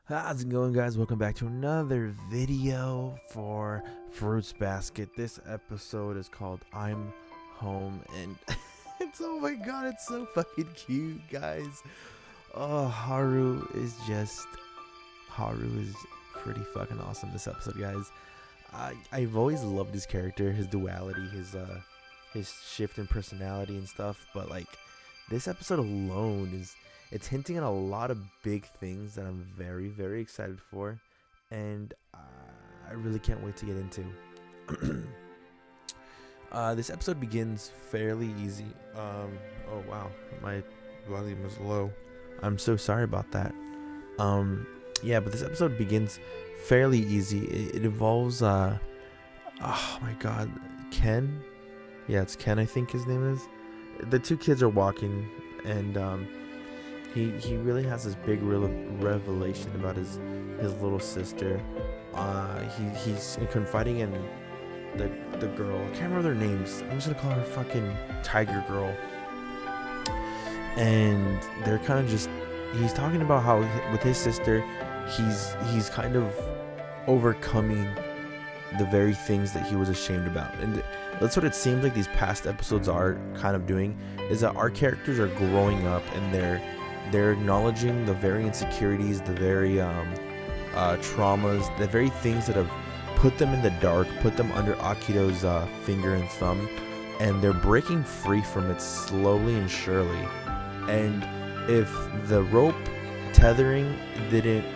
How's it going, guys? Welcome back to another video for Fruits Basket. This episode is called I'm Home, and it's, oh my god, it's so fucking cute, guys. Oh, Haru is pretty fucking awesome this episode, guys. I've always loved his character, his duality, his shift in personality and stuff, but like this episode alone it's hinting at a lot of big things that I'm very, very excited for, and I really can't wait to get into. This episode begins fairly easy. Oh wow, my volume is low. I'm so sorry about that. Yeah, but this episode begins fairly easy. It involves oh my god, Ken. Yeah, it's Ken, I think his name is. The two kids are walking, and he really has this big revelation about his little sister. He's confiding in the girl. I can't remember their names. I'm just gonna call her fucking Tiger Girl. And they're kind of just, he's talking about how with his sister, he's kind of overcoming the very things that he was ashamed about. And that's what it seems like these past episodes are kind of doing, is that our characters are growing up, and they're acknowledging the very insecurities, the very traumas, the very things that have put them in the dark, put them under Akito's finger and thumb, and they're breaking free from it slowly and surely. And if the rope tethering didn't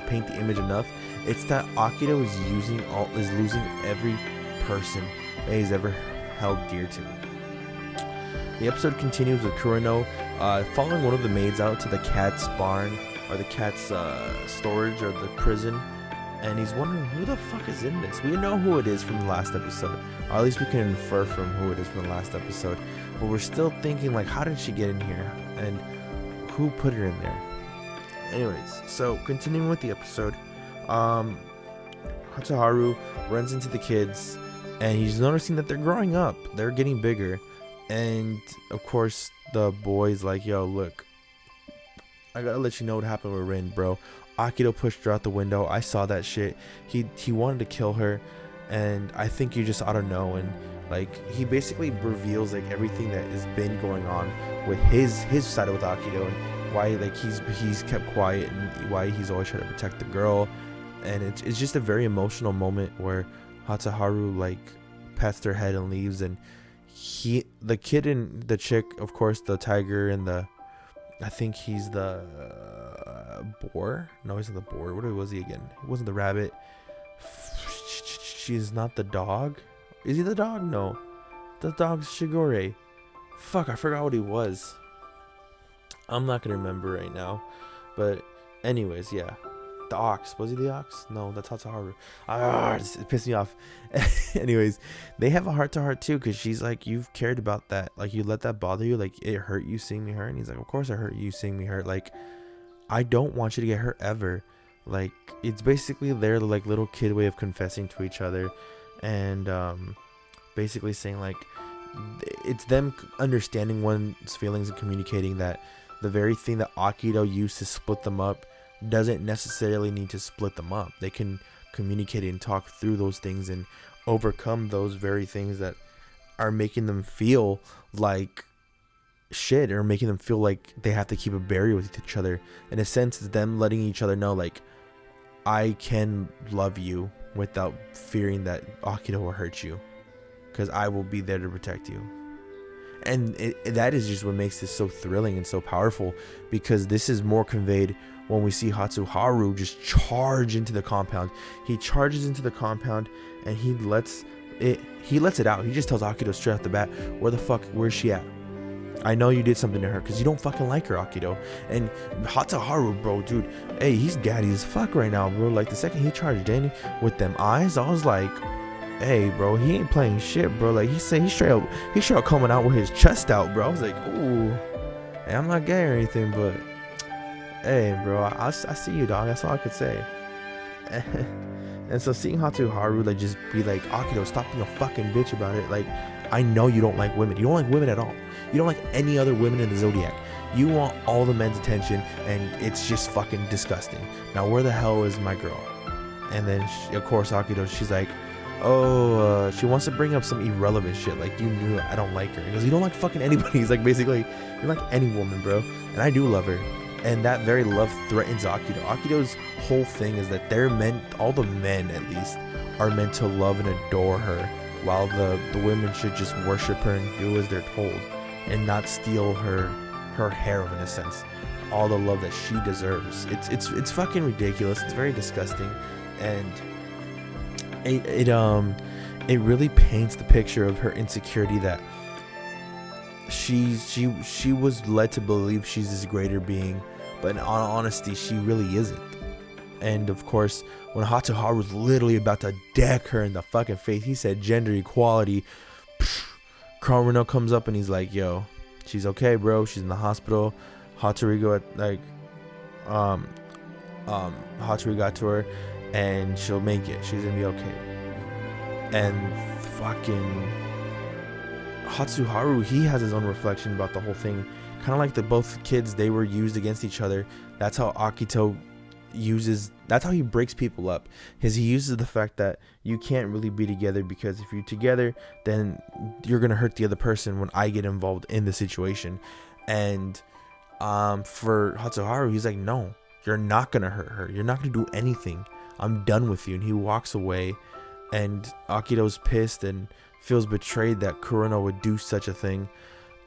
paint the image enough, it's that Akito is losing every person that he's ever held dear to. The episode continues with Kurano following one of the maids out to the cat's barn, or the cat's storage, or the prison, and he's wondering who the fuck is in this. We know who it is from the last episode, or at least we can infer from who it is from the last episode, but we're still thinking, like, how did she get in here, and who put her in there? Anyways, so continuing with the episode, Haru runs into the kids, and he's noticing that they're growing up, they're getting bigger. And of course the boy's like, yo, look, I gotta let you know what happened with Rin, bro. Akito pushed her out the window. I saw that shit. He wanted to kill her, and I think you just ought to know. And like, he basically reveals like everything that has been going on with his side with Akito, and why like he's kept quiet, and why he's always trying to protect the girl. And it's just a very emotional moment where Haru like pats their head and leaves, and the kid and the chick, of course, the tiger and I think he's the boar. No, he's not the boar. What was he again? He wasn't the rabbit. She's not the dog. Is he the dog? No, the dog's Shigure. Fuck, I forgot what he was. I'm not gonna remember right now. But anyways, yeah. The ox. Was he the ox? No, that's Haru. It pissed me off. Anyways, they have a heart-to-heart too, because she's like, you've cared about that. Like, you let that bother you. Like, it hurt you seeing me hurt. And he's like, of course it hurt you seeing me hurt. Like, I don't want you to get hurt ever. Like, it's basically their like little kid way of confessing to each other, and basically saying like, it's them understanding one's feelings and communicating that the very thing that Akito used to split them up doesn't necessarily need to split them up. They can communicate and talk through those things and overcome those very things that are making them feel like shit, or making them feel like they have to keep a barrier with each other. In a sense, it's them letting each other know, like, I can love you without fearing that Akito will hurt you, because I will be there to protect you. And that is just what makes this so thrilling and so powerful, because this is more conveyed when we see Haru just charge into the compound. He charges into the compound, and he lets it out. He just tells Akito straight off the bat, where's she at? I know you did something to her, because you don't fucking like her, Akito. And Haru, bro, dude, hey, he's gaddy as fuck right now, bro. Like, the second he charged in with them eyes, I was like, hey, bro, he ain't playing shit, bro. Like, he straight up coming out with his chest out, bro. I was like, ooh, hey, I'm not gay or anything, but hey, bro, I see you, dog. That's all I could say. And so seeing Haru like just be like, Akito, stop being a fucking bitch about it. Like, I know you don't like women. You don't like women at all. You don't like any other women in the Zodiac. You want all the men's attention, and it's just fucking disgusting. Now, where the hell is my girl? And then, of course, Akito, she's like, oh, she wants to bring up some irrelevant shit. Like, you knew I don't like her. He goes, you don't like fucking anybody. He's like, basically, you don't like any woman, bro. And I do love her. And that very love threatens Akito. Akito's whole thing is that they're meant, all the men at least, are meant to love and adore her, while the women should just worship her and do as they're told, and not steal her harem, in a sense, all the love that she deserves. It's fucking ridiculous. It's very disgusting, and it really paints the picture of her insecurity, that she was led to believe she's this greater being, but in all honesty, she really isn't. And of course, when Haru was literally about to deck her in the fucking face, he said gender equality. Kureno comes up and he's like, yo, she's okay, bro. She's in the hospital. Hatsuri got to her, and she'll make it. She's gonna be okay. And fucking Haru, he has his own reflection about the whole thing. Kind of like the both kids, they were used against each other. That's how Akito that's how he breaks people up. He uses the fact that you can't really be together, because if you're together, then you're gonna hurt the other person when I get involved in the situation. And for Haru, he's like, no, you're not gonna hurt her. You're not gonna do anything. I'm done with you. And he walks away, and Akito's pissed and feels betrayed that Kureno would do such a thing.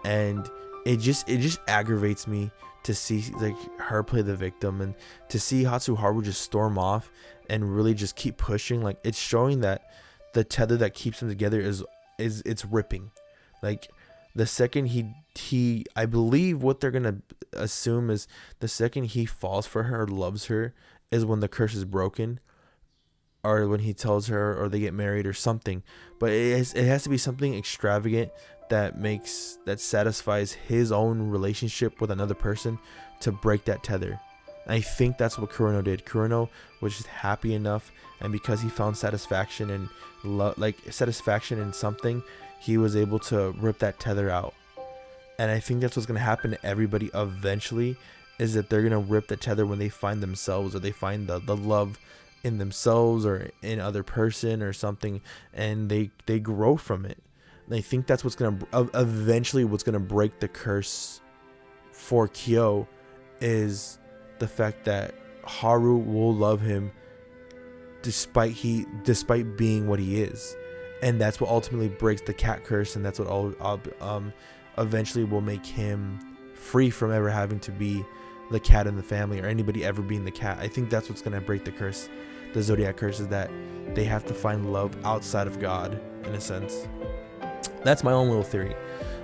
And it just aggravates me to see like her play the victim, and to see Haru just storm off and really just keep pushing. Like, it's showing that the tether that keeps them together is it's ripping. Like, the second he I believe what they're gonna assume is the second he falls for her or loves her is when the curse is broken, or when he tells her, or they get married or something. But it has to be something extravagant that satisfies his own relationship with another person to break that tether. And I think that's what Kureno did. Kureno was just happy enough, and because he found satisfaction and satisfaction in something, he was able to rip that tether out. And I think that's what's going to happen to everybody eventually, is that they're going to rip the tether when they find themselves, or they find the love in themselves or in other person or something, and they grow from it. And I think that's what's going to eventually break the curse for Kyo, is the fact that Haru will love him despite being what he is. And that's what ultimately breaks the cat curse, and that's what eventually will make him free from ever having to be the cat in the family, or anybody ever being the cat. I think that's what's going to break the curse, the Zodiac curse, is that they have to find love outside of God, in a sense. That's my own little theory.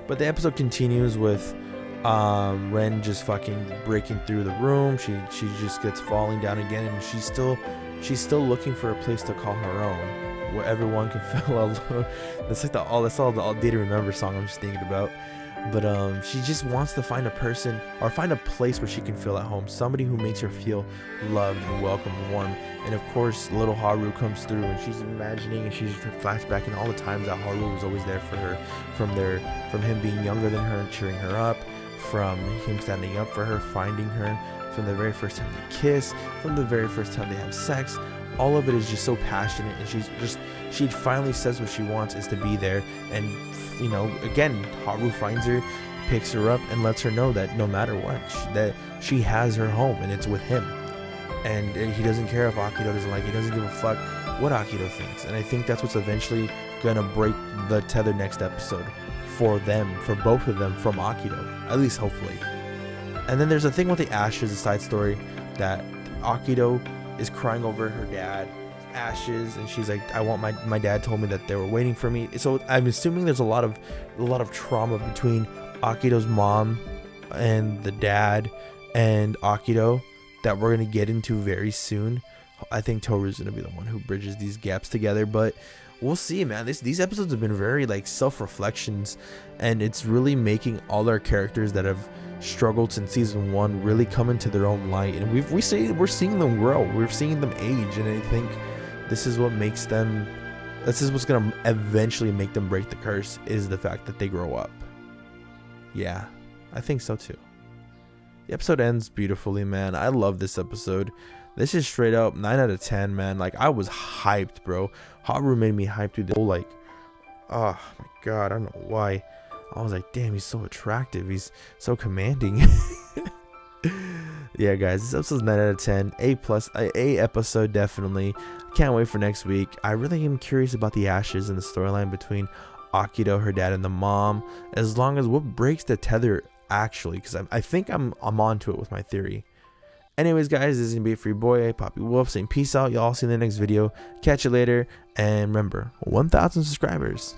But the episode continues with Ren just fucking breaking through the room. She just gets falling down again, and she's still looking for a place to call her own, where everyone can feel alone. That's all the Day to Remember song I'm just thinking about. But she just wants to find a person, or find a place where she can feel at home, somebody who makes her feel loved and welcome and warm. And of course, little Haru comes through, and she's imagining, and she's flashbacking all the times that Haru was always there for her, from him being younger than her and cheering her up, from him standing up for her, finding her, from the very first time they kiss, from the very first time they have sex. All of it is just so passionate, and she finally says what she wants is to be there. And again, Haru finds her, picks her up, and lets her know that no matter what, that she has her home, and it's with him. And he doesn't care if Akito doesn't like it. He doesn't give a fuck what Akito thinks. And I think that's what's eventually gonna break the tether next episode for them, for both of them, from Akito, at least hopefully. And then there's a thing with the ashes, a side story, that Akito is crying over her dad ashes, and she's like, I want my dad told me that they were waiting for me. So I'm assuming there's a lot of trauma between Akito's mom and the dad and Akito that we're gonna get into very soon. I think Toru's gonna be the one who bridges these gaps together, but we'll see, man. These episodes have been very like self-reflections, and it's really making all our characters that have struggled since season 1 really come into their own light, and we're seeing them grow, we're seeing them age, and I think this is what makes them this is what's gonna eventually make them break the curse, is the fact that they grow up. Yeah, I think so too. The episode ends beautifully, man. I love this episode. This is straight up 9 out of 10, man. Like, I was hyped, bro. Haru made me hyped through the whole, like, oh my god, I don't know why. I was like, damn, he's so attractive. He's so commanding. Yeah, guys, this episode's 9 out of 10. A episode, definitely. Can't wait for next week. I really am curious about the ashes and the storyline between Akito, her dad, and the mom. As long as what breaks the tether, actually, because I think I'm onto it with my theory. Anyways, guys, this is gonna be it for your boy Poppy Wolf saying peace out. Y'all see you in the next video. Catch you later, and remember, 1,000 subscribers.